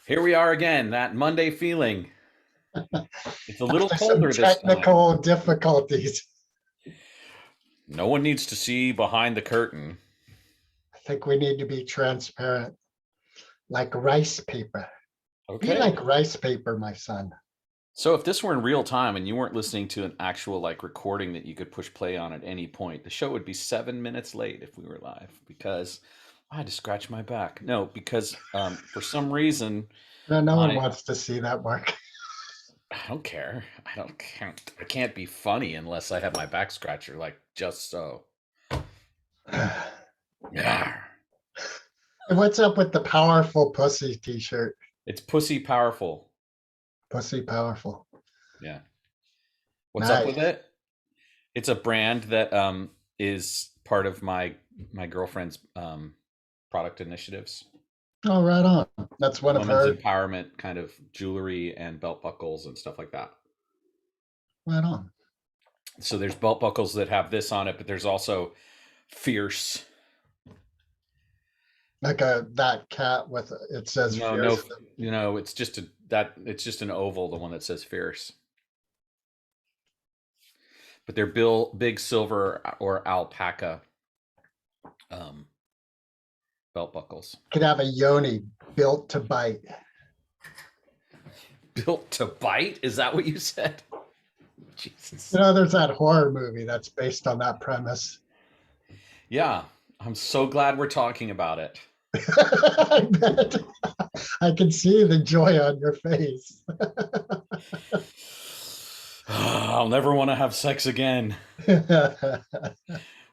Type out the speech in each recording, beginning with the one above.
Here we are again, that Monday feeling. It's a little After some colder this time. technical difficulties. No one needs to see behind the curtain. I think we need to be transparent, like rice paper. Be Okay. like rice paper, my son. So if this were in real time and you weren't listening to an actual recording that you could push play on at any point, the show would be 7 minutes late if we were live because I had to scratch my back. No, because for some reason No one my wants to see that, Mark. I don't care. I can't be funny unless I have my back scratcher just so. Yeah. And what's up with the powerful pussy t-shirt? It's pussy powerful. Pussy powerful. Yeah. What's up with Nice. it? It's a brand that is part of my girlfriend's product initiatives. Oh, right on. That's one of Women's her. empowerment kind of jewelry and belt buckles and stuff like that. Right on. So there's belt buckles that have this on it, but there's also fierce. Like that cat with it says No, fierce. it's just it's just an oval, the one that says fierce. But they're big silver or alpaca um, belt buckles. Could have a yoni built to bite. Built to bite? Is that what you said? Jesus. There's that horror movie that's based on that premise. Yeah, I'm so glad we're talking about it. I bet. I can see the joy on your face. I'll never want to have sex again.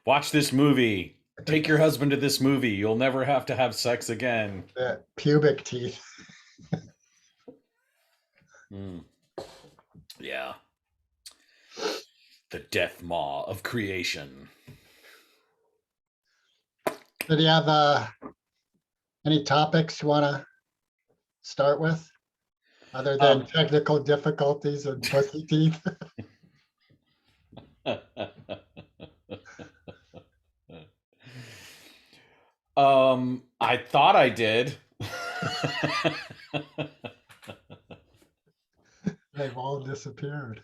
Watch this movie. Take your husband to this movie. You'll never have to have sex again. Pubic teeth. Yeah. The death maw of creation. Did you have any topics you want to start with? Other than technical difficulties and pussy teeth? I thought I did. They've all disappeared.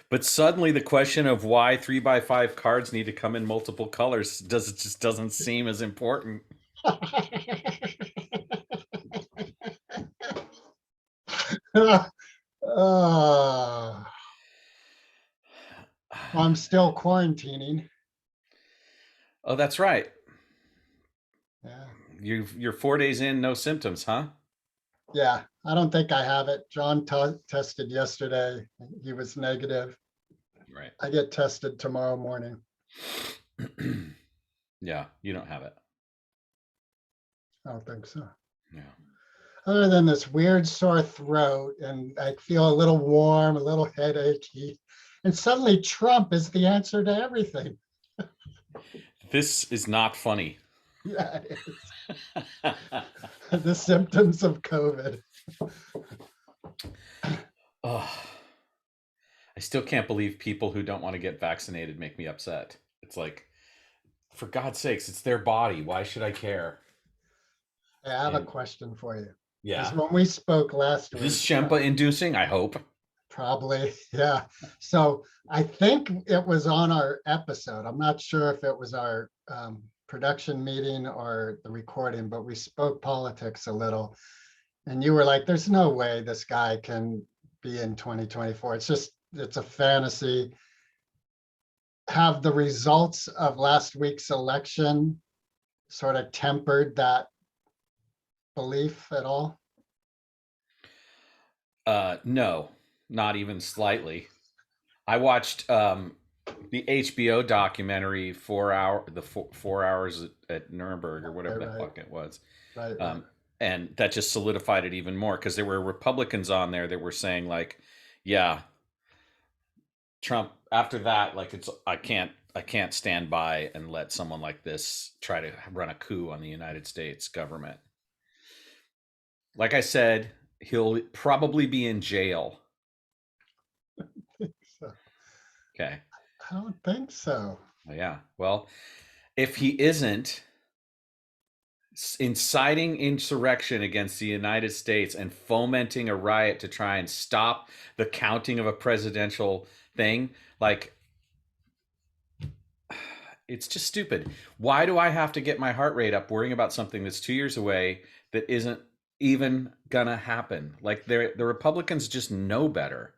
But suddenly the question of why 3x5 cards need to come in multiple colors just doesn't seem as important. I'm still quarantining. Oh, that's right. Yeah. You're 4 days in, no symptoms, huh? Yeah, I don't think I have it. John tested yesterday. He was negative. Right. I get tested tomorrow morning. Yeah, you don't have it. I don't think so. Yeah. Other than this weird sore throat, and I feel a little warm, a little headachy. And suddenly Trump is the answer to everything. This is not funny. Yeah, it is. The symptoms of COVID. Oh, I still can't believe people who don't want to get vaccinated make me upset. It's like, for God's sakes, it's their body. Why should I care? I have a question for you. Yeah. Because when we spoke last week. Is this Shempa inducing? I hope. Probably, yeah. So I think it was on our episode. I'm not sure if it was our production meeting or the recording, but we spoke politics a little. And you were like, there's no way this guy can be in 2024. It's a fantasy. Have the results of last week's election sort of tempered that belief at all? No, not even slightly. I watched the HBO documentary 4 hours at Nuremberg or whatever the fuck it was. Right. And that just solidified it even more because there were Republicans on there that were saying yeah, Trump. After that, I can't stand by and let someone like this try to run a coup on the United States government. Like I said, he'll probably be in jail. So, okay. I don't think so. Yeah. Well, if he isn't, inciting insurrection against the United States and fomenting a riot to try and stop the counting of a presidential thing, like, it's just stupid. Why do I have to get my heart rate up worrying about something that's 2 years away that isn't even gonna happen? Like, the Republicans just know better.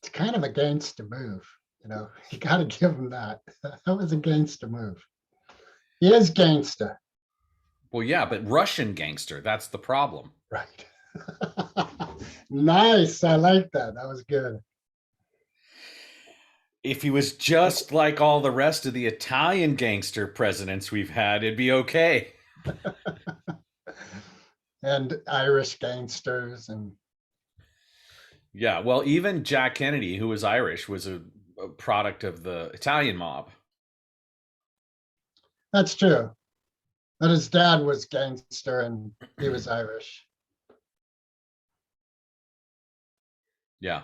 It's kind of a gangster move, you know, you got to give him that. That was a gangster move. He is gangster. Well, yeah, but Russian gangster, that's the problem. Right. Nice. I like that. That was good. If he was just like all the rest of the Italian gangster presidents we've had, it'd be okay. And Irish gangsters and Yeah, well, even Jack Kennedy, who was Irish, was a product of the Italian mob. that's true. But his dad was gangster and he was Irish. Yeah.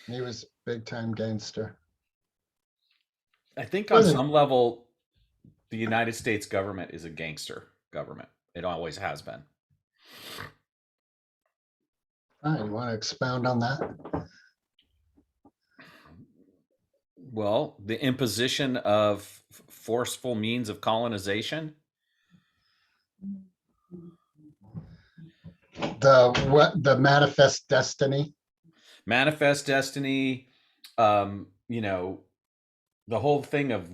He was big time gangster. I think on Wasn't some level, the United States government is a gangster government. It always has been. fine. You want to expound on that? Well, the imposition of forceful means of colonization. The manifest destiny. Manifest destiny, you know, the whole thing of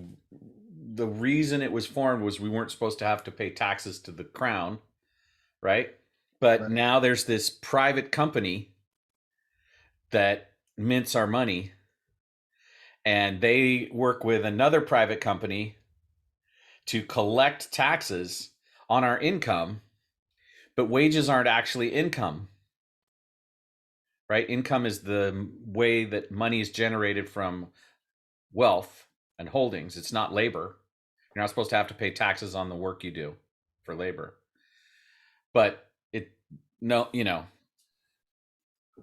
the reason it was formed was we weren't supposed to have to pay taxes to the crown, right? But Right. now there's this private company that mints our money, and they work with another private company to collect taxes on our income, but wages aren't actually income, right? Income is the way that money is generated from wealth and holdings. It's not labor. You're not supposed to have to pay taxes on the work you do for labor. But no, you know,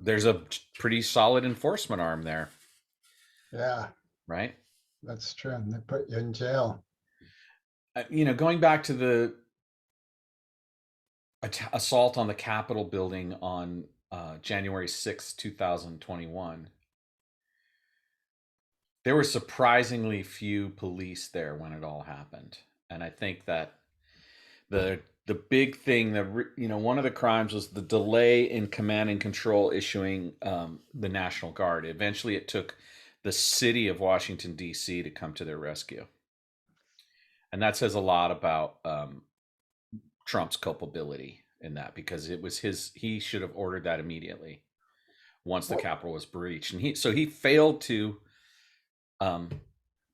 there's a pretty solid enforcement arm there, Yeah, right? that's true. And they put you in jail. You know, going back to the assault on the Capitol building on January 6th, 2021, there were surprisingly few police there when it all happened. And I think that the big thing that, you know, one of the crimes was the delay in command and control issuing the National Guard. Eventually it took the city of Washington, D.C. to come to their rescue. And that says a lot about Trump's culpability in that, because it was he should have ordered that immediately once the Capitol was breached. And he failed to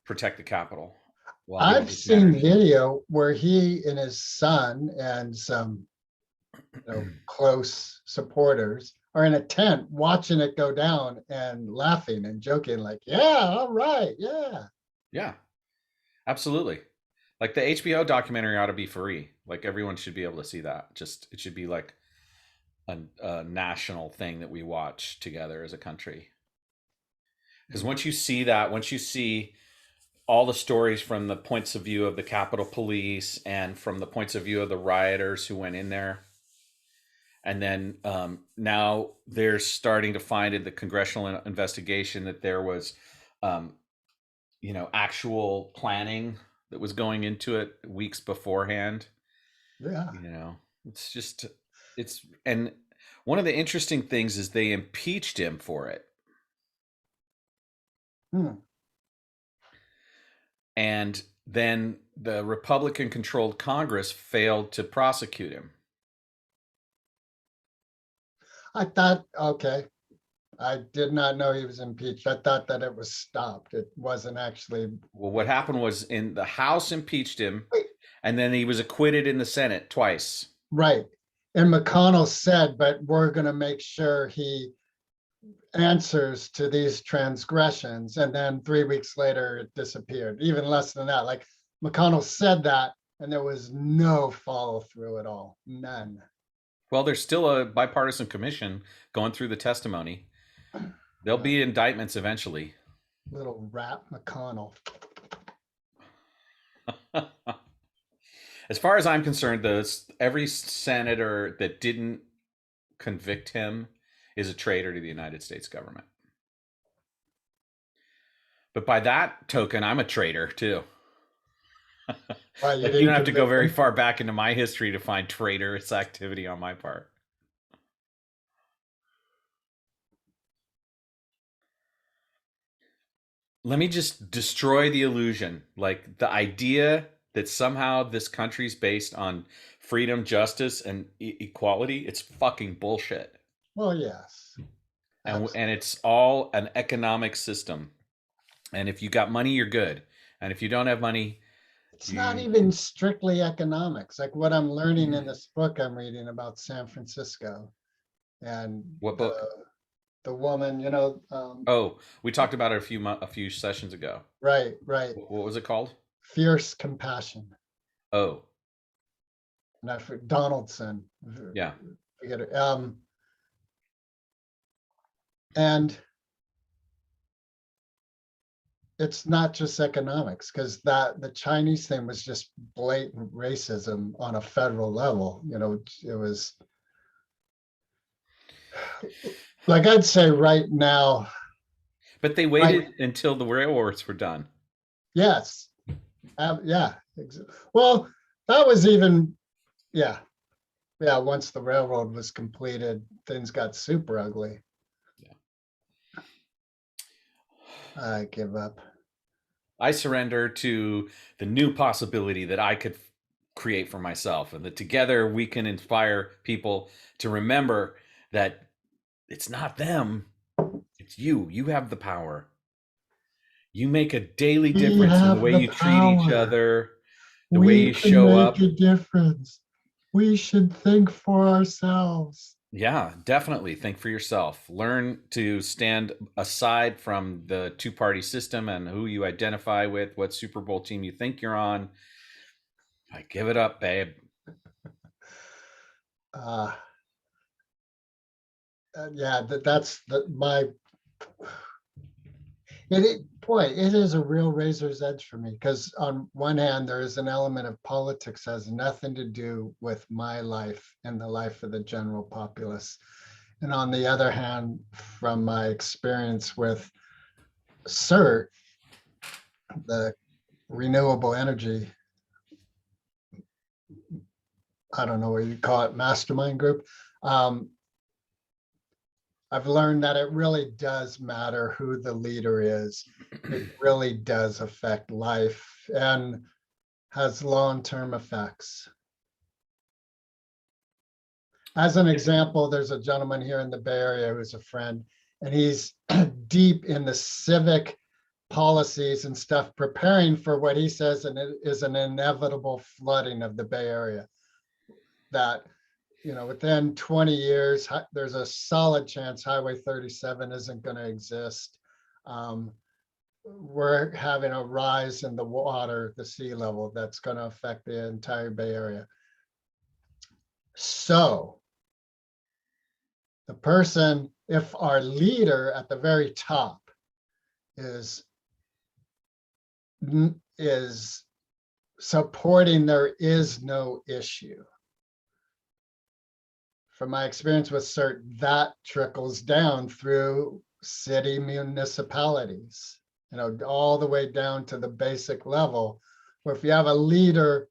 protect the Capitol. I've seen video where he and his son and some close supporters are in a tent watching it go down and laughing and joking like, yeah, all right, yeah. Yeah, absolutely. Like, the HBO documentary ought to be free. Like, everyone should be able to see that. Just, it should be like a national thing that we watch together as a country. Because once you see all the stories from the points of view of the Capitol Police and from the points of view of the rioters who went in there, and then now they're starting to find in the congressional investigation that there was, actual planning that was going into it weeks beforehand. Yeah. You know, and one of the interesting things is they impeached him for it. And then the Republican controlled Congress failed to prosecute him. I thought, okay, I did not know he was impeached. I thought that it was stopped. It wasn't actually. Well, what happened was, in the House impeached him, and then he was acquitted in the Senate twice. Right. And McConnell said, but we're going to make sure he answers to these transgressions. And then 3 weeks later, it disappeared, even less than that. Like, McConnell said that, and there was no follow through at all. None. Well, there's still a bipartisan commission going through the testimony. There'll be indictments eventually. Little rat McConnell. As far as I'm concerned, every senator that didn't convict him is a traitor to the United States government. But by that token, I'm a traitor too. Why you Like, you didn't don't have to go convict very him? far back into my history to find traitorous activity on my part. Let me just destroy the illusion. Like, the idea that somehow this country's based on freedom, justice, and equality, it's fucking bullshit. Well, yes, And absolutely. it's all an economic system. And if you got money, you're good. And if you don't have money, It's not you even strictly economics. Like what I'm learning in this book I'm reading about San Francisco and what the book? the woman, you know, Oh, we talked about it a few sessions ago. right, right, What was it called? fierce compassion. Oh, And Donaldson, yeah. forget it. And it's not just economics because that the Chinese thing was just blatant racism on a federal level. You know, it was like I'd say right now, But they right? waited until the railroads were done. Yes, yeah. Well, that was even yeah, yeah. Once the railroad was completed, things got super ugly. Yeah. I give up. I surrender to the new possibility that I could create for myself, and that together we can inspire people to remember that it's not them, it's you. You have the power. You make a daily We difference in the have way the you treat each power. other, the way We you can show make up. a difference. We should think for ourselves. Yeah, definitely. Think for yourself. Learn to stand aside from the two-party system and who you identify with, what Super Bowl team you think you're on. Like, give it up, babe. Uh, yeah, that's my boy, it is a real razor's edge for me because on one hand, there is an element of politics has nothing to do with my life and the life of the general populace. And on the other hand, from my experience with CERT, the renewable energy, I don't know what you call it, mastermind group, um, I've learned that it really does matter who the leader is. It really does affect life and has long-term effects. As an example, there's a gentleman here in the Bay Area who's a friend, and he's deep in the civic policies and stuff, preparing for what he says and it is an inevitable flooding of the Bay Area. That within 20 years, there's a solid chance Highway 37 isn't going to exist. Um, we're having a rise in the water, the sea level, that's going to affect the entire Bay Area. So the person, if our leader at the very top is is supporting there is no issue. From my experience with CERT, that trickles down through city municipalities, all the way down to the basic level, where if you have a leader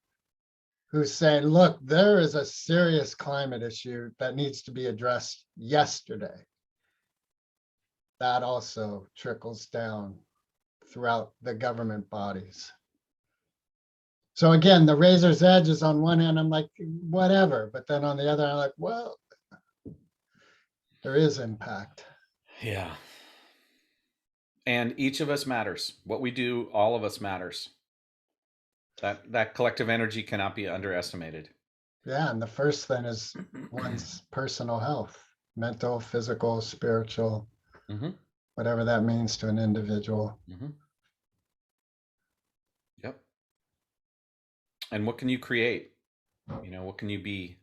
who's saying, look, there is a serious climate issue that needs to be addressed yesterday, that also trickles down throughout the government bodies. So again, the razor's edge is on one hand, I'm like, whatever. But then on the other, I'm like, well, there is impact. Yeah. And each of us matters. What we do, all of us matters. That collective energy cannot be underestimated. Yeah. And the first thing is one's personal health, mental, physical, spiritual, Mm-hmm. whatever that means to an individual. Mm-hmm. Yep. And what can you create? What can you be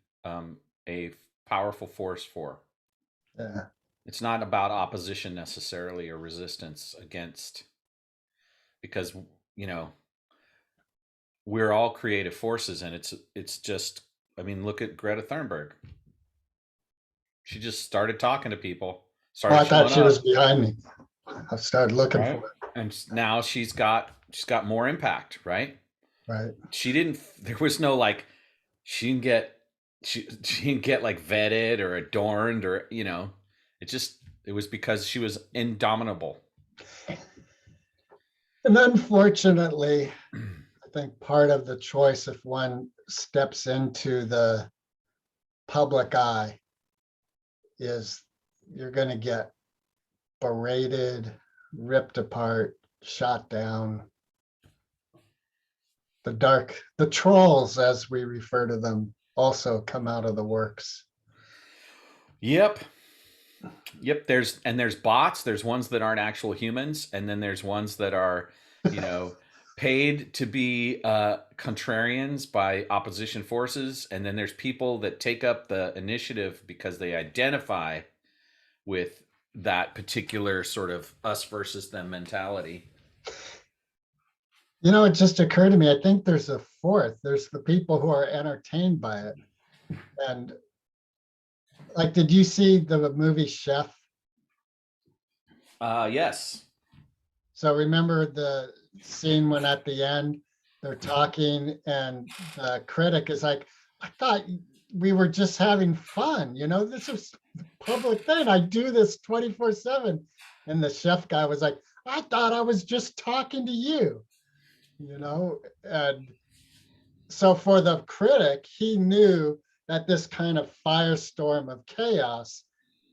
a powerful force for? Yeah. It's not about opposition necessarily or resistance against, because, you know, we're all creative forces, and it's just, I mean, look at Greta Thunberg. She just started talking to people, Oh, started I thought showing she was up, behind me. I started looking for right? it. And now she's got more impact, right? Right. She didn't, there was no like, she didn't get she didn't get like vetted or adorned, or it just, it was because she was indomitable. And unfortunately, I think part of the choice, if one steps into the public eye, is you're going to get berated, ripped apart, shot down. The trolls, as we refer to them, also come out of the works. Yep. Yep, there's bots, there's ones that aren't actual humans, and then there's ones that are, you know, paid to be contrarians by opposition forces, and then there's people that take up the initiative because they identify with that particular sort of us versus them mentality. It just occurred to me, I think there's a fourth. There's the people who are entertained by it. And like, did you see the movie Chef? Yes. So remember the scene when at the end they're talking and the critic is like, I thought we were just having fun. This is the public thing. I do this 24/7. And the chef guy was like, I thought I was just talking to you, and so for the critic, he knew that this kind of firestorm of chaos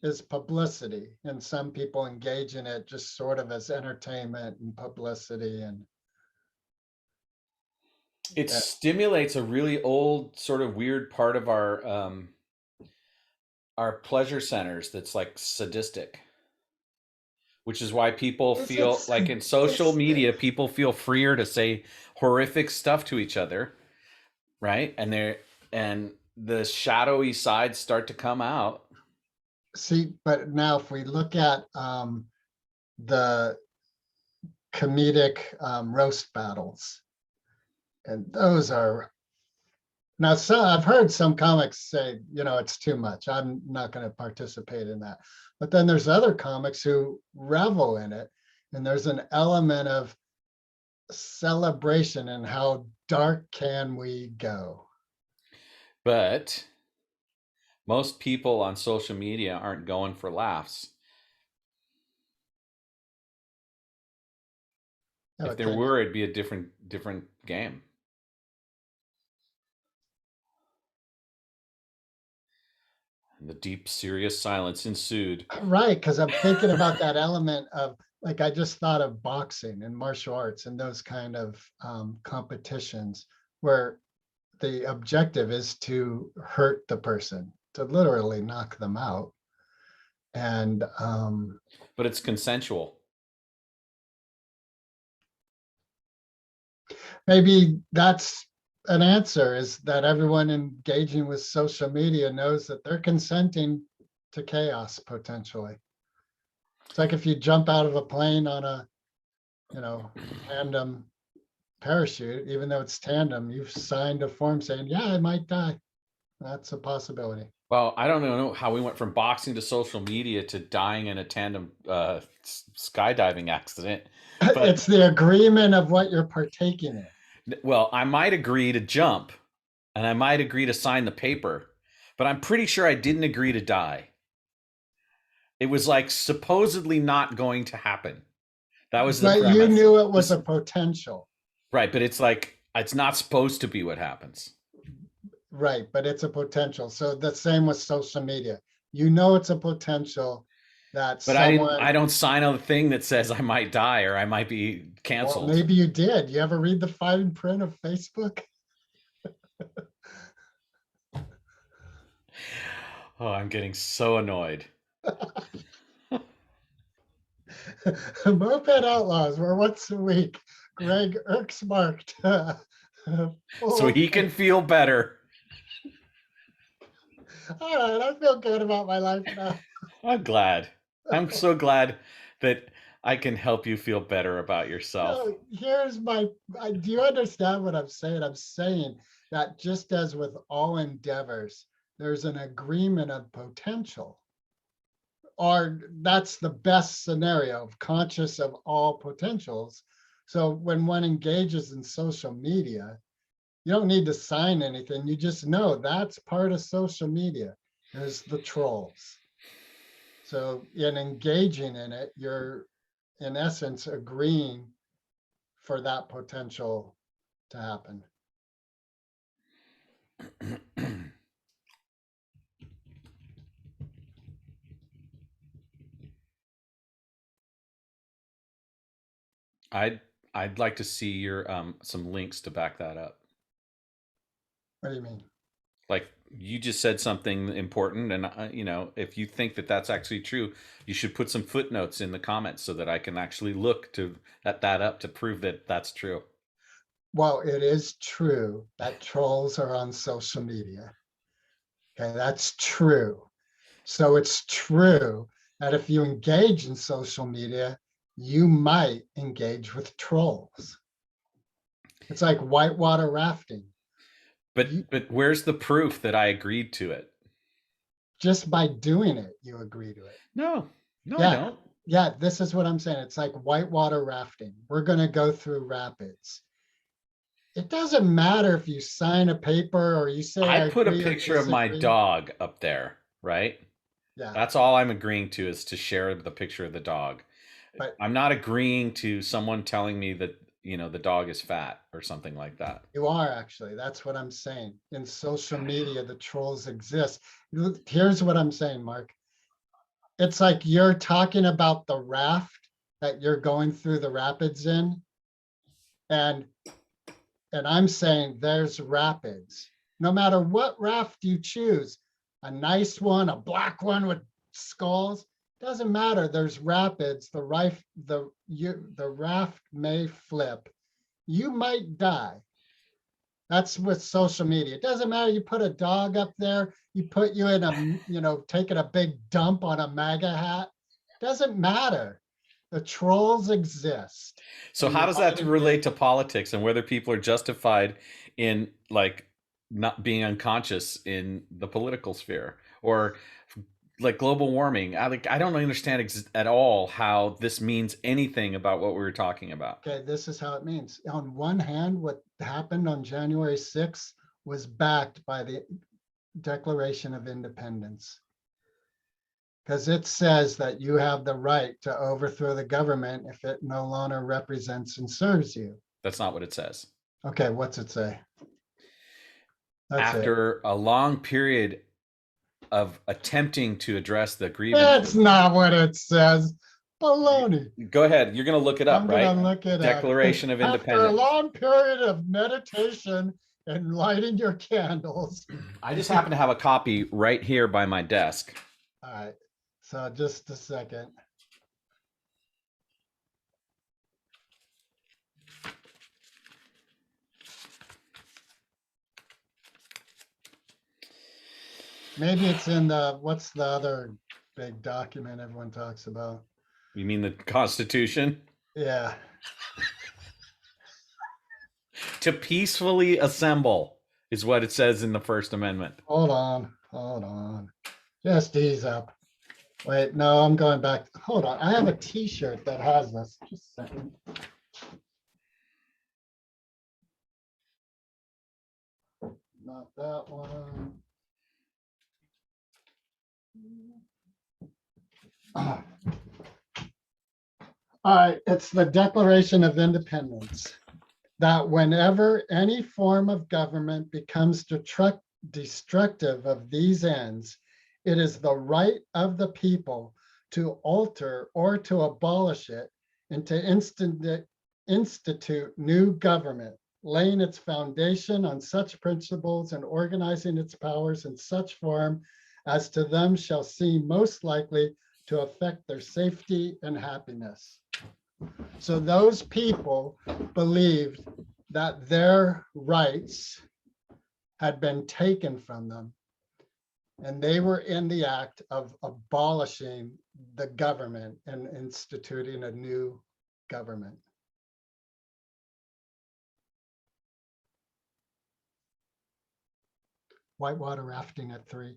is publicity, and some people engage in it just sort of as entertainment and publicity. And It uh, stimulates a really old sort of weird part of our pleasure centers that's like sadistic, which is why people is it feel like in social sadistic? media, people feel freer to say horrific stuff to each other, right? And the shadowy sides start to come out. See, but now if we look at the comedic roast battles, and those are now, so I've heard some comics say, it's too much. I'm not going to participate in that. But then there's other comics who revel in it. And there's an element of celebration and how dark can we go? But most people on social media aren't going for laughs. Oh, If there can you? were, it'd be a different game. And the deep, serious silence ensued. Right. Because I'm thinking about that element of, like, I just thought of boxing and martial arts and those kind of competitions where the objective is to hurt the person, to literally knock them out. And But it's consensual. maybe that's an answer, is that everyone engaging with social media knows that they're consenting to chaos potentially. It's like if you jump out of a plane on a, tandem parachute, even though it's tandem, you've signed a form saying, yeah, I might die. That's a possibility. Well, I don't know how we went from boxing to social media to dying in a tandem skydiving accident, but It's the agreement of what you're partaking in. well, I might agree to jump and I might agree to sign the paper, but I'm pretty sure I didn't agree to die. It was like supposedly not going to happen. That was the But you premise. knew it was This, a potential. right, but it's like it's not supposed to be what happens. Right, but it's a potential. So the same with social media. It's a potential that But I someone, don't sign on the thing that says I might die or I might be well, canceled. maybe you did. You ever read the fine print of Facebook? Oh, I'm getting so annoyed. Moped Outlaws, where once a week, Greg Erksmarked. So Full. he can feel better. All right, I feel good about my life now. I'm glad. I'm so glad that I can help you feel better about yourself. No, here's do you understand what I'm saying? I'm saying that just as with all endeavors, there's an agreement of potential, or that's the best scenario of conscious of all potentials. So when one engages in social media, you don't need to sign anything. You just know that's part of social media. There's the trolls. So in engaging in it, you're in essence agreeing for that potential to happen. I'd I'd like to see your some links to back that up. What do you mean? Like you just said something important, and you know, if you think that that's actually true, you should put some footnotes in the comments so that I can actually look to at that up to prove that that's true. Well, it is true that trolls are on social media. Okay, that's true. So it's true that if you engage in social media, you might engage with trolls. It's like whitewater rafting. You, But where's the proof that I agreed to it? just by doing it, you agree to it. No, no, I Yeah, don't. yeah, this is what I'm saying. It's like whitewater rafting. We're going to go through rapids. It doesn't matter if you sign a paper or you say I I put a agree or picture of my disagree. dog up there, right? Yeah, That's all I'm agreeing to is to share the picture of the dog. but I'm not agreeing to someone telling me that, you know, the dog is fat or something like that. you are actually. That's what I'm saying. In social media, the trolls exist. Here's what I'm saying, Mark. It's like you're talking about the raft that you're going through the rapids in, and I'm saying there's rapids. No matter what raft you choose, a nice one, a black one with skulls, doesn't matter. There's rapids. The raft may flip. You might die. That's with social media. It doesn't matter. You put a dog up there, you put you in a, taking a big dump on a MAGA hat. Doesn't matter. The trolls exist So and how you does might that engage. relate to politics and whether people are justified in like not being unconscious in the political sphere or like global warming? I don't understand at all how this means anything about what we were talking about. Okay, this is how it means. On one hand, what happened on January 6th was backed by the Declaration of Independence, because it says that you have the right to overthrow the government if it no longer represents and serves you. That's not what it says. Okay, what's it say? That's it. After a long period of attempting to address the That's grievances. not what it says. Baloney. Go ahead. You're going to look it up, I'm right? gonna look it up. Declaration of After a Independence. long period of meditation and lighting your candles. I just happen to have a copy right here by my desk. All right, so just a second. Maybe it's in what's the other big document everyone talks about? You mean the Constitution? Yeah, To peacefully assemble is what it says in the First Amendment. hold on. Just ease up. Wait, no, I'm going back. Hold on, I have a T-shirt that has this. Just a second. Not that one. Ah. All right, it's the Declaration of Independence, that whenever any form of government becomes destructive of these ends, it is the right of the people to alter or to abolish it and to institute new government, laying its foundation on such principles and organizing its powers in such form as to them shall seem most likely to affect their safety and happiness. So those people believed that their rights had been taken from them, and they were in the act of abolishing the government and instituting a new government? Whitewater rafting at 3.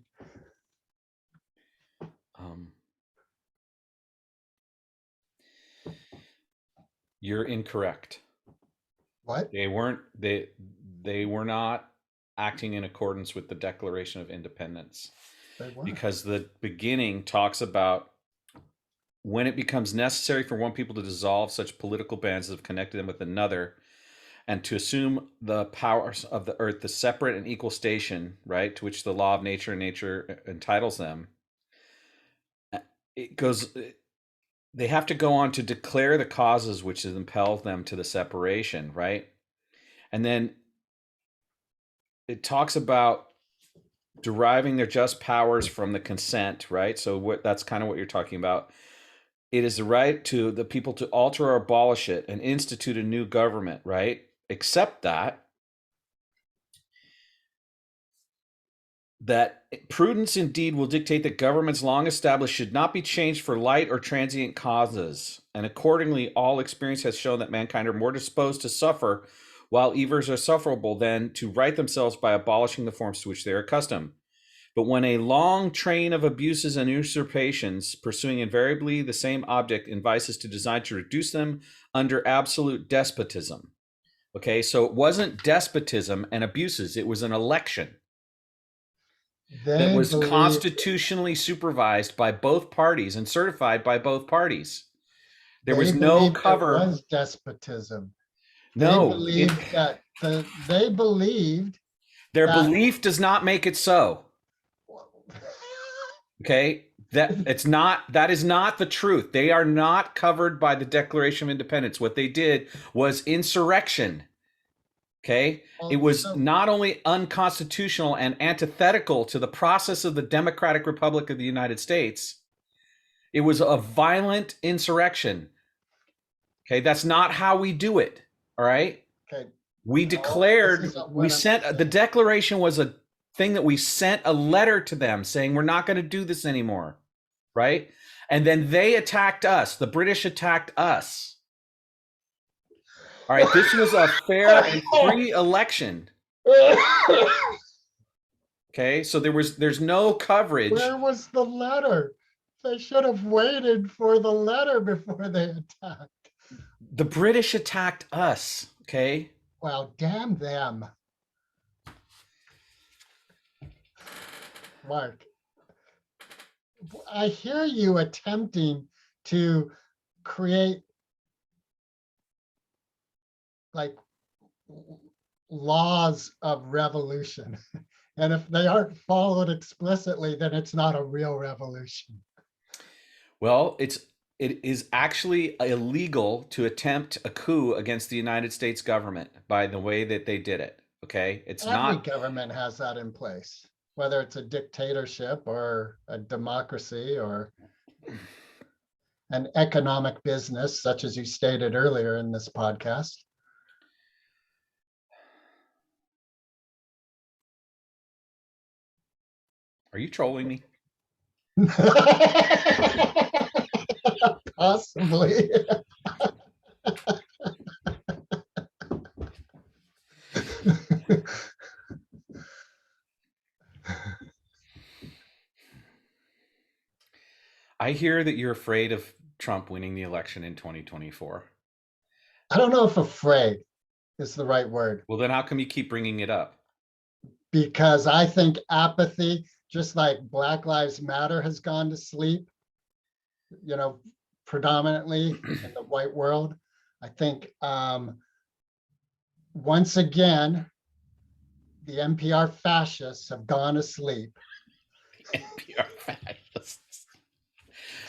You're incorrect. What? They were not acting in accordance with the Declaration of Independence, They weren't. because the beginning talks about when it becomes necessary for one people to dissolve such political bands that have connected them with another, and to assume the powers of the earth, the separate and equal station, right, to which the law of nature and nature entitles them. It goes, they have to go on to declare the causes which impel them to the separation, right? And then it talks about deriving their just powers from the consent, right? So that's kind of what you're talking about. It is the right to the people to alter or abolish it and institute a new government, right? Except that prudence indeed will dictate that governments long established should not be changed for light or transient causes. And accordingly, all experience has shown that mankind are more disposed to suffer while evils are sufferable than to right themselves by abolishing the forms to which they are accustomed. But when a long train of abuses and usurpations, pursuing invariably the same object in vices to design to reduce them under absolute despotism. Okay, so it wasn't despotism and abuses, it was an election that They was believed constitutionally supervised by both parties and certified by both parties. There they was no believed it cover. was despotism. They No, believed that they believed their that belief does not make it so. Okay, that is not the truth. They are not covered by the Declaration of Independence. What they did was insurrection. Okay, it was so not only unconstitutional and antithetical to the process of the Democratic Republic of the United States, it was a violent insurrection. Okay, that's not how we do it. All right, okay, we no, this declared, isn't we what I'm sent the saying. declaration was a thing that we sent a letter to them saying we're not going to do this anymore, right? And then they attacked us. The British attacked us. All right, this was a fair and free election. Okay, so there's no coverage. Where was the letter? They should have waited for the letter before they attacked. The British attacked us. Okay. Well, damn them. Mark, I hear you attempting to create like laws of revolution. And if they aren't followed explicitly, then it's not a real revolution. Well, it is actually illegal to attempt a coup against the United States government by the way that they did it. Okay, it's Every not. government has that in place, whether it's a dictatorship or a democracy or an economic business, such as you stated earlier in this podcast. Are you trolling me? Possibly. I hear that you're afraid of Trump winning the election in 2024. I don't know if afraid is the right word, Well, then how come you keep bringing it up? because I think apathy, just like Black Lives Matter has gone to sleep, predominantly in the white world. I think once again, the NPR fascists have gone asleep. NPR fascists.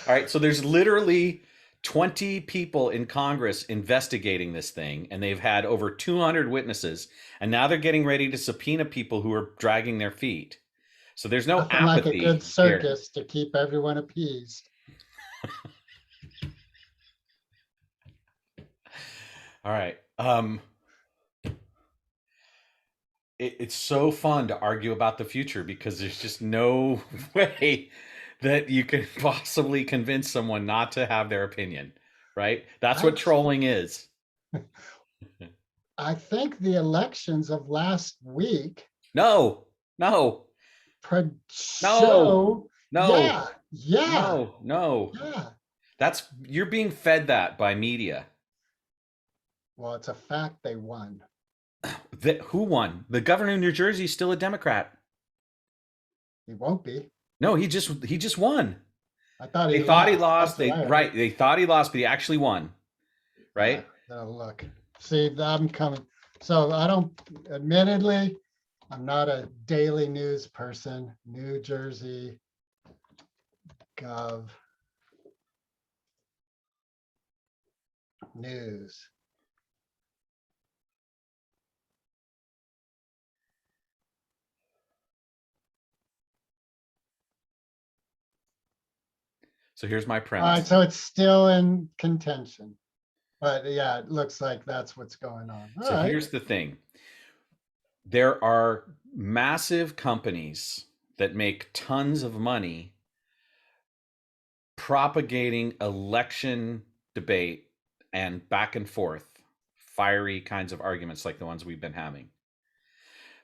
All right, so there's literally 20 people in Congress investigating this thing, and they've had over 200 witnesses, and now they're getting ready to subpoena people who are dragging their feet. So there's no Nothing like a apathy good here. circus to keep everyone appeased. All right. It's so fun to argue about the future because there's just no way that you can possibly convince someone not to have their opinion, right? That's I what trolling is. I think the elections of last week No, no, no, show, no, yeah, yeah, no, no. yeah. That's you're being fed that by media. Well, it's a fact they won. Who won? The governor of New Jersey is still a Democrat. He won't be. No, he just won. I thought he They thought he lost. That's lost. what They I heard. right. They thought he lost, but he actually won. Right. Look. See, I'm coming. So I don't, admittedly, I'm not a daily news person. New Jersey Gov News. So here's my All right, premise. so it's still in contention. But yeah, it looks like that's what's going on. All So right. here's the thing. There are massive companies that make tons of money propagating election debate and back and forth, fiery kinds of arguments like the ones we've been having,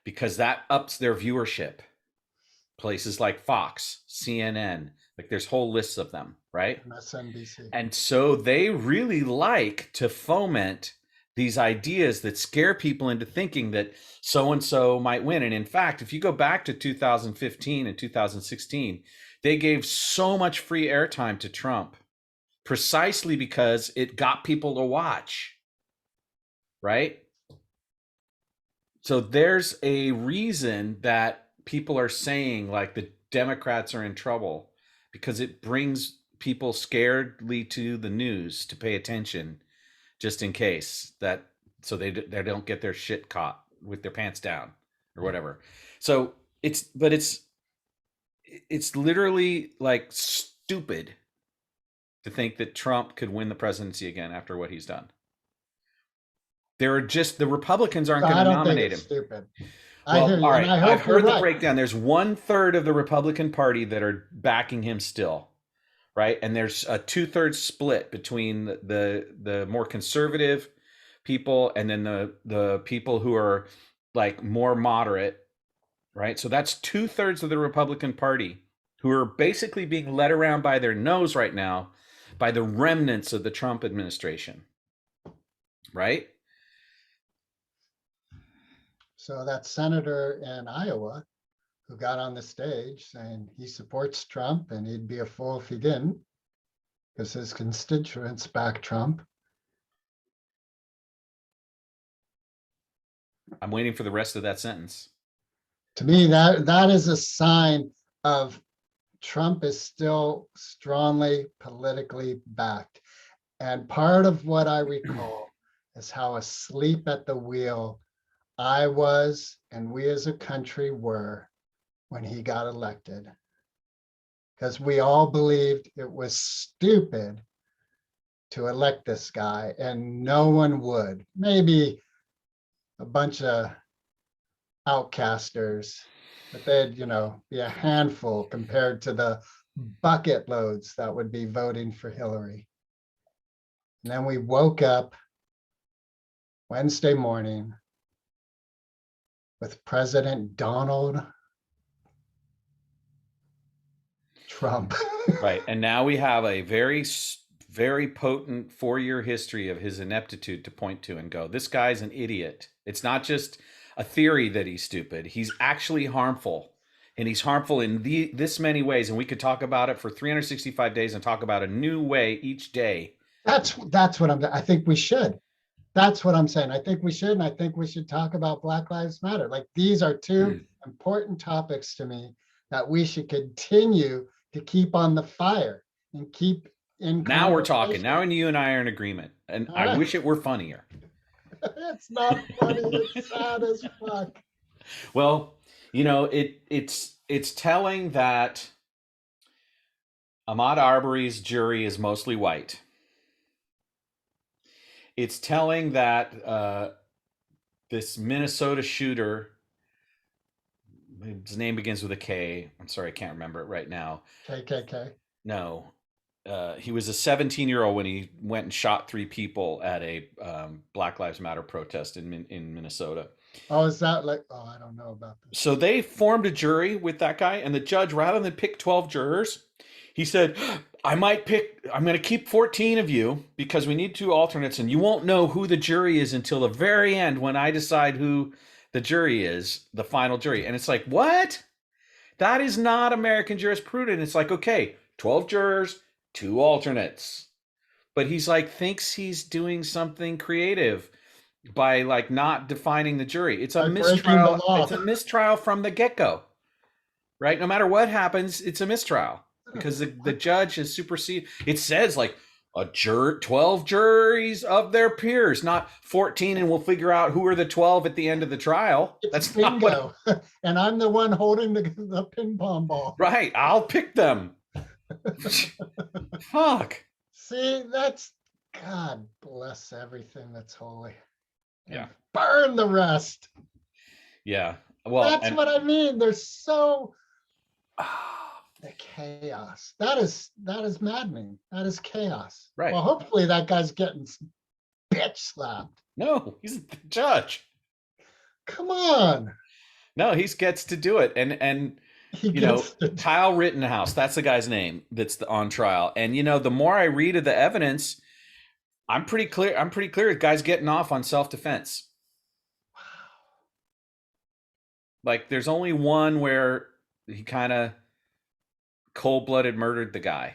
because that ups their viewership. Places like Fox, CNN, like there's whole lists of them, right? MSNBC. And so they really like to foment these ideas that scare people into thinking that so and so might win. And in fact, if you go back to 2015 and 2016, they gave so much free airtime to Trump precisely because it got people to watch, right? So there's a reason that people are saying like the Democrats are in trouble because it brings people scaredly to the news to pay attention just in case that so they don't get their shit caught with their pants down or whatever. So it's literally like stupid to think that Trump could win the presidency again after what he's done. There are just the Republicans aren't So going I to don't think nominate it's him. stupid. I hear Well, all you, and right. I I've hope you're heard the right. breakdown. There's 1/3 of the Republican Party that are backing him still, right? And there's a 2/3 split between the more conservative people and then the people who are like more moderate, right? So that's 2/3 of the Republican Party who are basically being led around by their nose right now by the remnants of the Trump administration, right? So that senator in Iowa who got on the stage saying he supports Trump and he'd be a fool if he didn't, because his constituents back Trump. I'm waiting for the rest of that sentence. To me, that is a sign of Trump is still strongly politically backed. And part of what I recall is how asleep at the wheel I was and we as a country were when he got elected. Because we all believed it was stupid to elect this guy and no one would. Maybe a bunch of outcasters, but they'd, be a handful compared to the bucket loads that would be voting for Hillary. And then we woke up Wednesday morning with President Donald Trump. Right. And now we have a very potent 4-year history of his ineptitude to point to and go, this guy's an idiot. It's not just a theory that he's stupid. He's actually harmful. And he's harmful in this many ways. And we could talk about it for 365 days and talk about a new way each day. That's what I think we should. That's what I'm saying. I think we should, and I think we should talk about Black Lives Matter. Like these are two important topics to me that we should continue to keep on the fire and keep in Now we're talking. Now conversation. you and I are in agreement. And All I right. wish it were funnier. It's not funny. It's sad as fuck. Well, it's telling that Ahmaud Arbery's jury is mostly white. It's telling that this Minnesota shooter his name begins with a K. I'm sorry, I can't remember it right now. KKK. No, he was a 17-year-old when he went and shot 3 people at a Black Lives Matter protest in Minnesota. Oh, is that like, oh, I don't know about this. So they formed a jury with that guy, and the judge, rather than pick 12 jurors, he said, I'm going to keep 14 of you because we need 2 alternates, and you won't know who the jury is until the very end when I decide who the jury is, the final jury. And it's like, what? That is not American jurisprudence. It's like, okay, 12 jurors, 2 alternates. But he's like, thinks he's doing something creative by like not defining the jury. It's a By breaking the mistrial. law. It's a mistrial from the get-go, right? No matter what happens, it's a mistrial because the judge has superseded. It says like 12 juries of their peers, not 14, and we'll figure out who are the 12 at the end of the trial. It's That's bingo. And I'm the one holding the ping pong ball. Right. I'll pick them. Fuck. See, that's, God bless everything that's holy. And Yeah. burn the rest. Yeah. Well, That's what I mean. There's so the chaos. That is maddening. That is chaos. Right. Well, hopefully that guy's getting bitch slapped. No, he's the judge. Come on. No, he gets to do it. And He you know, gets to Kyle Rittenhouse, that's the guy's name that's on trial. And you know, the more I read of the evidence, I'm pretty clear the guy's getting off on self-defense. Like there's only one where he kind of cold-blooded murdered the guy.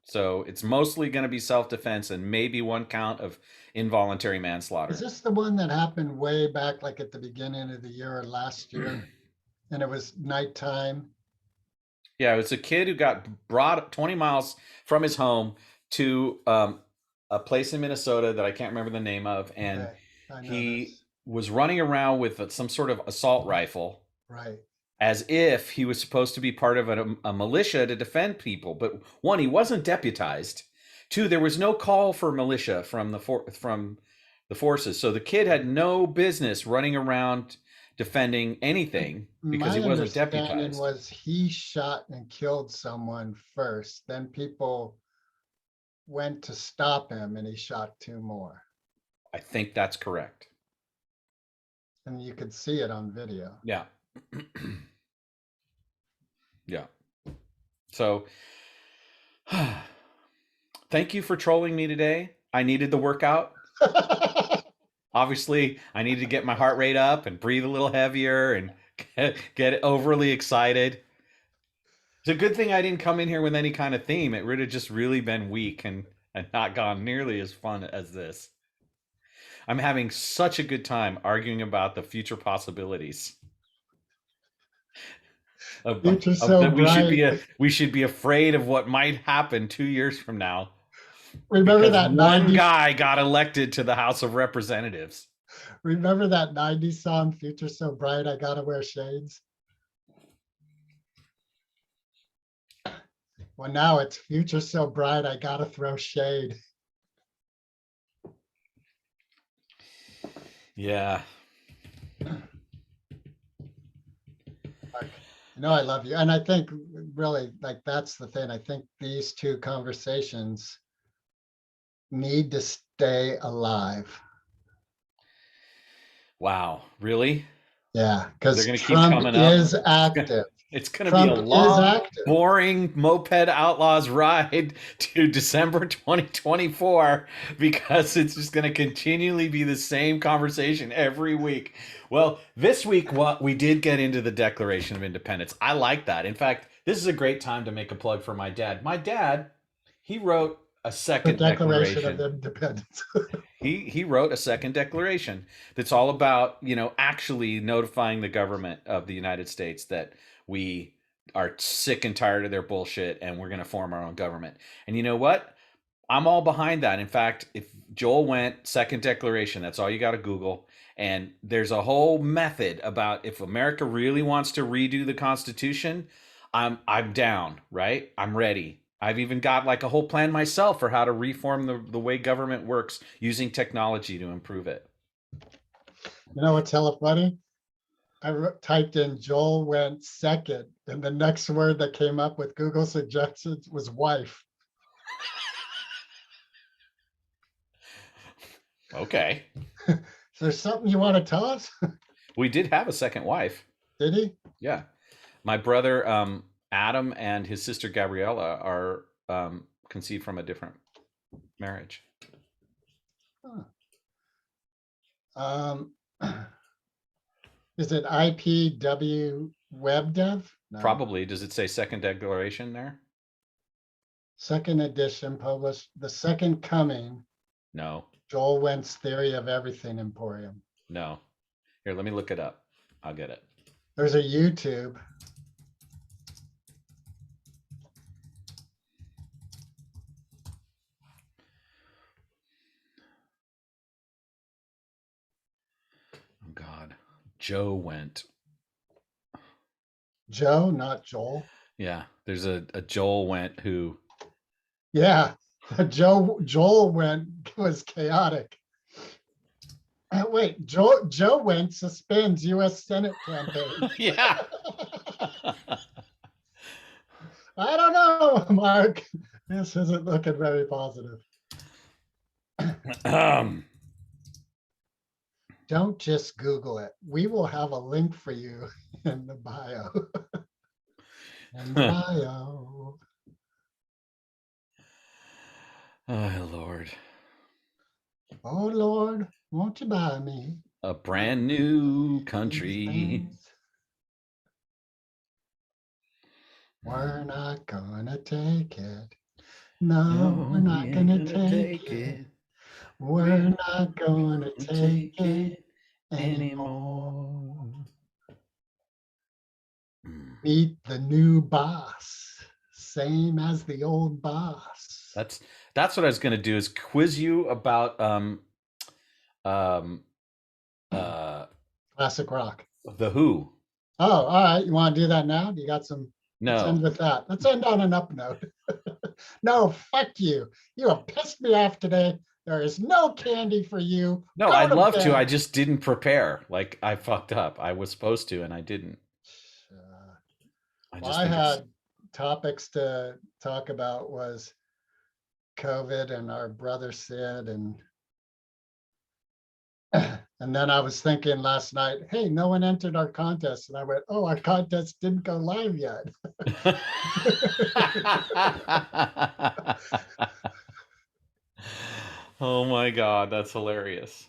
So it's mostly going to be self-defense and maybe 1 count of involuntary manslaughter. Is this the one that happened way back, like at the beginning of the year or last year? And it was nighttime. Yeah, it was a kid who got brought 20 miles from his home to a place in Minnesota that I can't remember the name of, and Okay, I know he this. was running around with some sort of assault rifle Right. as if he was supposed to be part of a militia to defend people. But 1, he wasn't deputized. 2, there was no call for militia from the forces, so the kid had no business running around defending anything because My he wasn't understanding deputized. was he shot and killed someone first. Then people went to stop him and he shot 2 more. I think that's correct. And you could see it on video. Yeah. Yeah. So thank you for trolling me today. I needed the workout. Obviously, I needed to get my heart rate up and breathe a little heavier and get overly excited. It's a good thing I didn't come in here with any kind of theme. It would have just really been weak and not gone nearly as fun as this. I'm having such a good time arguing about the future possibilities. Future's so bright. We should be afraid of what might happen 2 years from now. Remember that one 90s, guy got elected to the House of Representatives. remember that 90s song, Future So Bright, I Gotta Wear Shades? Well, now it's Future So Bright, I Gotta Throw Shade. Yeah. I love you. And I think really, like, that's the thing. I think these 2 conversations need to stay alive. Wow. Really? Yeah, because They're gonna keep Trump coming up. is active. It's going to be a Trump is long, active. boring Moped Outlaws ride to December 2024 because it's just going to continually be the same conversation every week. Well, this week, we did get into the Declaration of Independence. I like that. In fact, this is a great time to make a plug for my dad. My dad, he wrote a The second Declaration declaration. of Independence. He wrote a second declaration that's all about, actually notifying the government of the United States that we are sick and tired of their bullshit and we're going to form our own government. And you know what? I'm all behind that. In fact, if Joel went second declaration, that's all you got to Google. And there's a whole method about if America really wants to redo the Constitution, I'm down, right? I'm ready. I've even got like a whole plan myself for how to reform the way government works using technology to improve it. You know what's hella funny? typed in Joel went second, and the next word that came up with Google suggestions was wife. Okay. Is there something you want to tell us? We did have a second wife. Did he? Yeah. My brother Adam and his sister Gabriella are conceived from a different marriage. Huh. Is it IPW web dev? No. Probably. Does it say second declaration there? Second edition published, the second coming, No. Joel Wentz Theory of Everything Emporium. No. Here, let me look it up. I'll get it. There's a YouTube. Oh God. Joe went. Joe, not Joel. Yeah. There's a Joel went who. Yeah, Joel went was chaotic. Wait, Joe went suspends U.S. Senate campaign. Yeah. I don't know, Mark. This isn't looking very positive. Don't just Google it. We will have a link for you in the bio. In the bio. Oh, Lord. Oh, Lord, won't you buy me A brand new these country. things? We're not gonna take it. No, we're not we gonna ain't take it. We're not gonna take it anymore. Meet the new boss, same as the old boss. That's what I was going to do is quiz you about um Classic rock. the Who. Oh, all right. You want to do that now? You got some? Let's end No. with that. Let's end on an up note. No, fuck you. You have pissed me off today. There is no candy for you. No, Go I'd to love to. bed. I just didn't prepare. Like I fucked up. I was supposed to and I didn't. I Well, just I think it's had topics to talk about was COVID and our brother Sid and then I was thinking last night, hey, no one entered our contest. And I went, oh, our contest didn't go live yet. Oh my God, that's hilarious.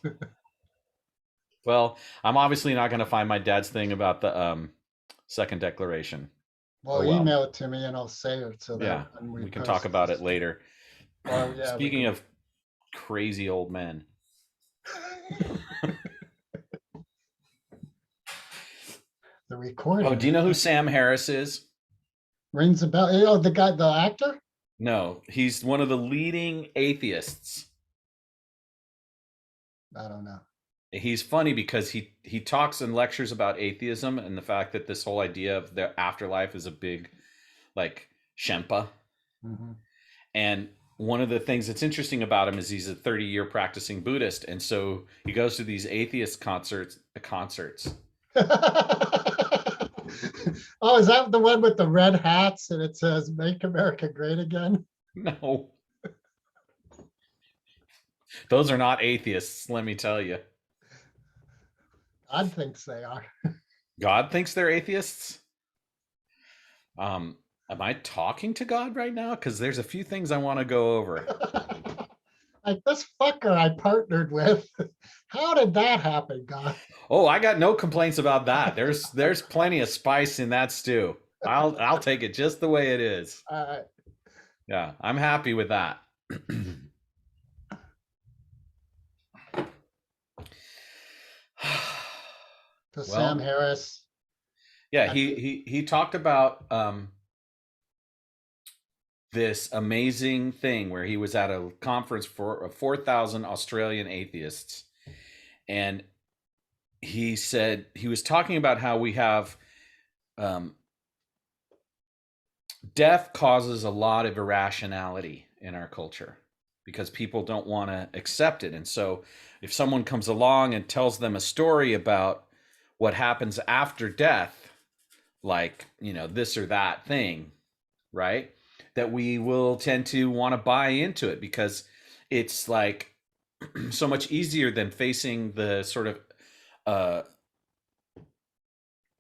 Well, I'm obviously not going to find my dad's thing about the second declaration. Well, Oh well. email it to me and I'll save it so that Yeah, when we we can talk post about it this. later. Or yeah, we Speaking can. of crazy old men. The Oh, recording do you know who Sam Harris is? rings a bell. Oh, the guy, the actor? No, he's one of the leading atheists. I don't know. He's funny because he talks and lectures about atheism and the fact that this whole idea of the afterlife is a big like shempa. Mhm. And one of the things that's interesting about him is he's a 30-year practicing Buddhist, and so he goes to these atheist concerts. Oh, is that the one with the red hats and it says "Make America Great Again"? No, those are not atheists. Let me tell you. God thinks they are. God thinks they're atheists. Am I talking to God right now? Because there's a few things I want to go over. Like this fucker I partnered with. How did that happen, God? Oh, I got no complaints about that. There's plenty of spice in that stew. I'll take it just the way it is. Yeah, I'm happy with that. So Sam Well, Harris. yeah, I mean, he talked about this amazing thing where he was at a conference for 4,000 Australian atheists, and he said he was talking about how we have death causes a lot of irrationality in our culture because people don't want to accept it. And so if someone comes along and tells them a story about what happens after death, like, you know, this or that thing, right? That we will tend to want to buy into it because it's like so much easier than facing the sort of, uh,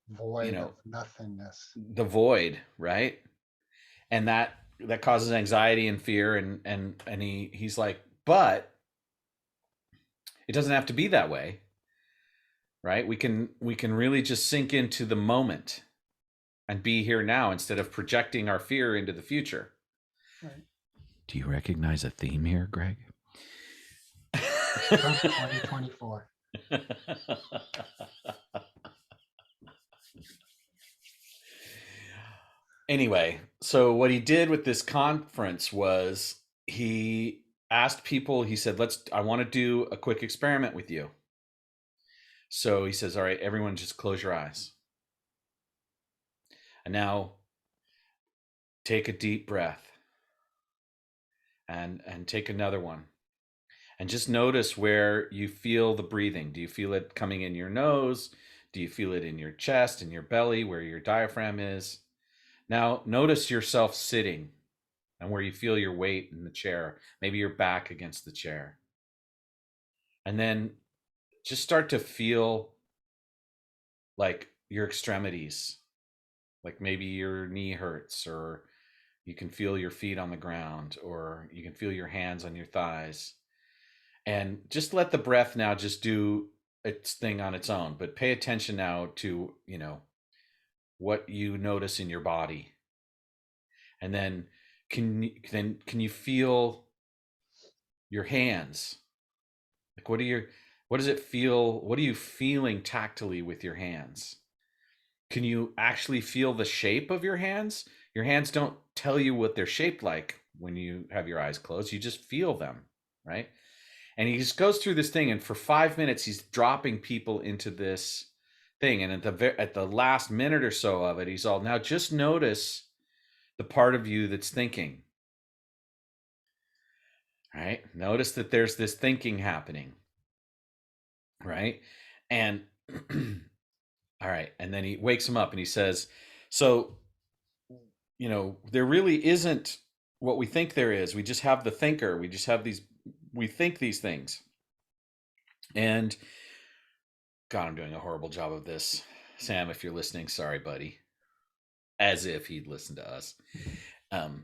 you Void know, of nothingness. the void, right? And that causes anxiety and fear, and he's like, but it doesn't have to be that way, right? We can really just sink into the moment and be here now instead of projecting our fear into the future. Right. Do you recognize a theme here, Greg? Trump 2024. Anyway, so what he did with this conference was he asked people, he said, I want to do a quick experiment with you. So he says, all right, everyone just close your eyes. And now take a deep breath and take another one. And just notice where you feel the breathing. Do you feel it coming in your nose? Do you feel it in your chest, in your belly, where your diaphragm is? Now notice yourself sitting and where you feel your weight in the chair, maybe your back against the chair. And then just start to feel like your extremities, like maybe your knee hurts, or you can feel your feet on the ground, or you can feel your hands on your thighs. And just let the breath now just do its thing on its own, but pay attention now to, you know, what you notice in your body. And then can you feel your hands? Like what does it feel? What are you feeling tactily with your hands? Can you actually feel the shape of your hands? Your hands don't tell you what they're shaped like when you have your eyes closed. You just feel them, right? And he just goes through this thing, and for 5 minutes he's dropping people into this thing, and at the last minute or so of it, he's all, now just notice the part of you that's thinking. Right? Notice that there's this thinking happening. Right? And all right, and then he wakes him up and he says, so, you know, there really isn't what we think there is. We just have the thinker. We just have these, we think these things. And God, I'm doing a horrible job of this. Sam, if you're listening, sorry, buddy. As if he'd listen to us. Um,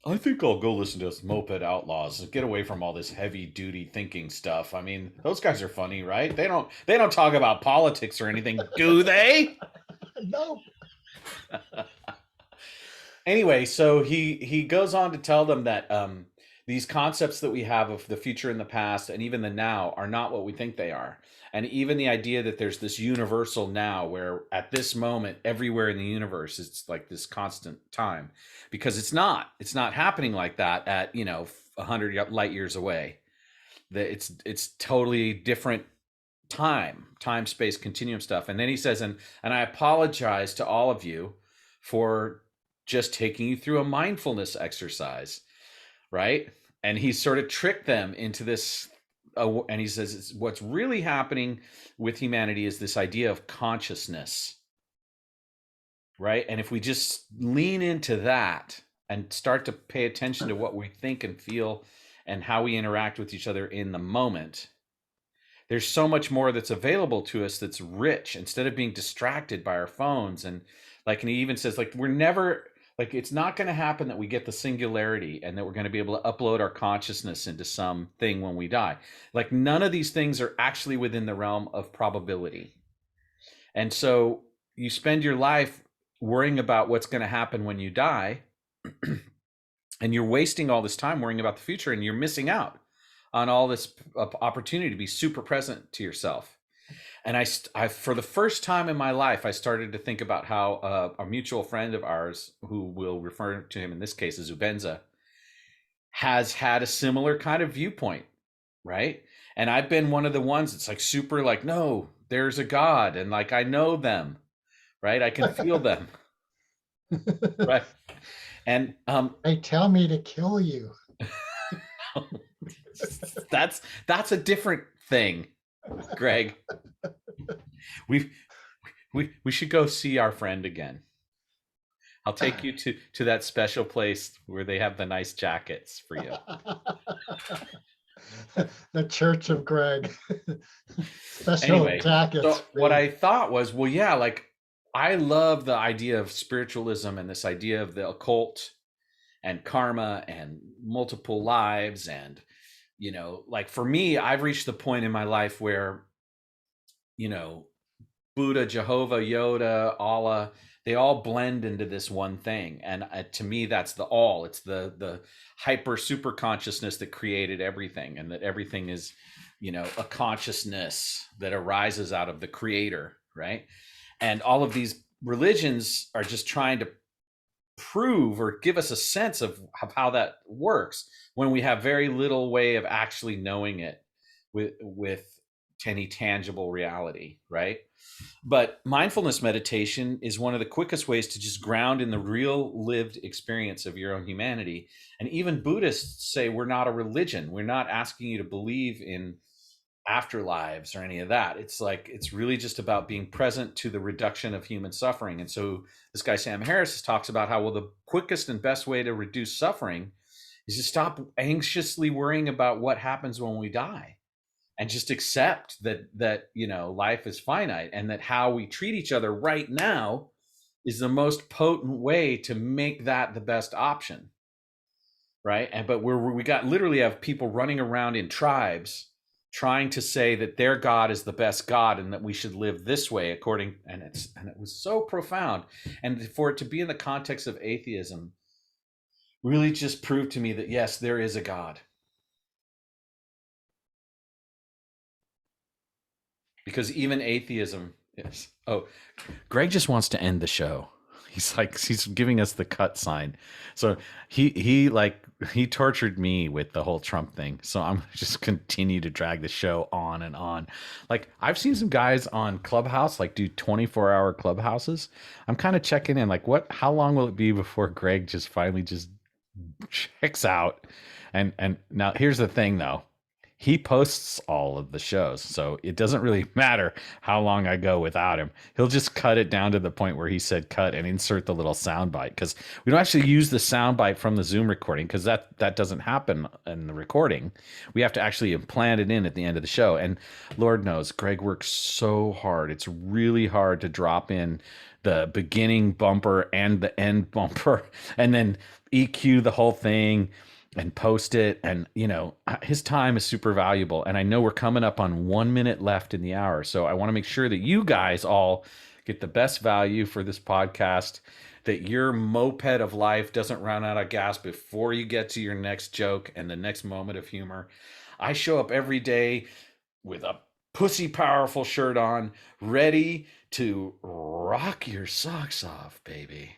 I think I'll go listen to Moped Outlaws and get away from all this heavy duty thinking stuff. I mean, those guys are funny, right? They don't talk about politics or anything, do they? No. Anyway, so he goes on to tell them that these concepts that we have of the future and the past and even the now are not what we think they are. And even the idea that there's this universal now where at this moment everywhere in the universe it's like this constant time, because it's not happening like that at, you know, 100 light years away. That it's totally different time space continuum stuff. And then he says, and I apologize to all of you for just taking you through a mindfulness exercise, right? And he sort of tricked them into this, and he says what's really happening with humanity is this idea of consciousness, right? And if we just lean into that and start to pay attention to what we think and feel and how we interact with each other in the moment, there's so much more that's available to us that's rich, instead of being distracted by our phones. And like, and he even says, like, we're never, like, it's not going to happen that we get the singularity and that we're going to be able to upload our consciousness into something when we die. Like, none of these things are actually within the realm of probability. And so you spend your life worrying about what's going to happen when you die, and you're wasting all this time worrying about the future, and you're missing out on all this opportunity to be super present to yourself. And I, for the first time in my life, I started to think about how a mutual friend of ours, who will refer to him in this case as Ubenza, has had a similar kind of viewpoint, right? And I've been one of the ones that's like super like, no, there's a God, and like I know them, right? I can feel them, right? And They tell me to kill you. that's a different thing, Greg. We've We should go see our friend again. I'll take you to that special place where they have the nice jackets for you. The Church of Greg. Special Anyway, jackets so what free. I thought was, well, yeah, like I love the idea of spiritualism and this idea of the occult and karma and multiple lives. And, like for me, I've reached the point in my life where, you know, Buddha, Jehovah, Yoda, Allah, they all blend into this one thing. And to me, that's the all. It's the hyper super consciousness that created everything, and that everything is, a consciousness that arises out of the creator, right? And all of these religions are just trying to prove or give us a sense of how that works when we have very little way of actually knowing it with any tangible reality, right? But mindfulness meditation is one of the quickest ways to just ground in the real lived experience of your own humanity. And even Buddhists say we're not a religion. We're not asking you to believe in afterlives or any of that. It's like, it's really just about being present to the reduction of human suffering. And so this guy, Sam Harris, talks about how, well, the quickest and best way to reduce suffering is to stop anxiously worrying about what happens when we die, and just accept that life is finite, and that how we treat each other right now is the most potent way to make that the best option, right? And but we got literally have people running around in tribes trying to say that their god is the best god and that we should live this way according, and it was so profound. And for it to be in the context of atheism really just proved to me that yes, there is a god. Because even atheism is. Oh, Greg just wants to end the show. He's giving us the cut sign. So he tortured me with the whole Trump thing. So I'm just continue to drag the show on and on. Like I've seen some guys on Clubhouse like do 24-hour clubhouses. I'm kind of checking in like how long will it be before Greg just finally just checks out? And now here's the thing though. He posts all of the shows, so it doesn't really matter how long I go without him. He'll just cut it down to the point where he said cut and insert the little sound bite, because we don't actually use the sound bite from the Zoom recording, because that doesn't happen in the recording. We have to actually implant it in at the end of the show. And Lord knows Greg works so hard. It's really hard to drop in the beginning bumper and the end bumper and then EQ the whole thing and post it. And his time is super valuable, and I know we're coming up on 1 minute left in the hour, so I want to make sure that you guys all get the best value for this podcast, that your moped of life doesn't run out of gas before you get to your next joke and the next moment of humor. I show up every day with a pussy powerful shirt on, ready to rock your socks off, baby.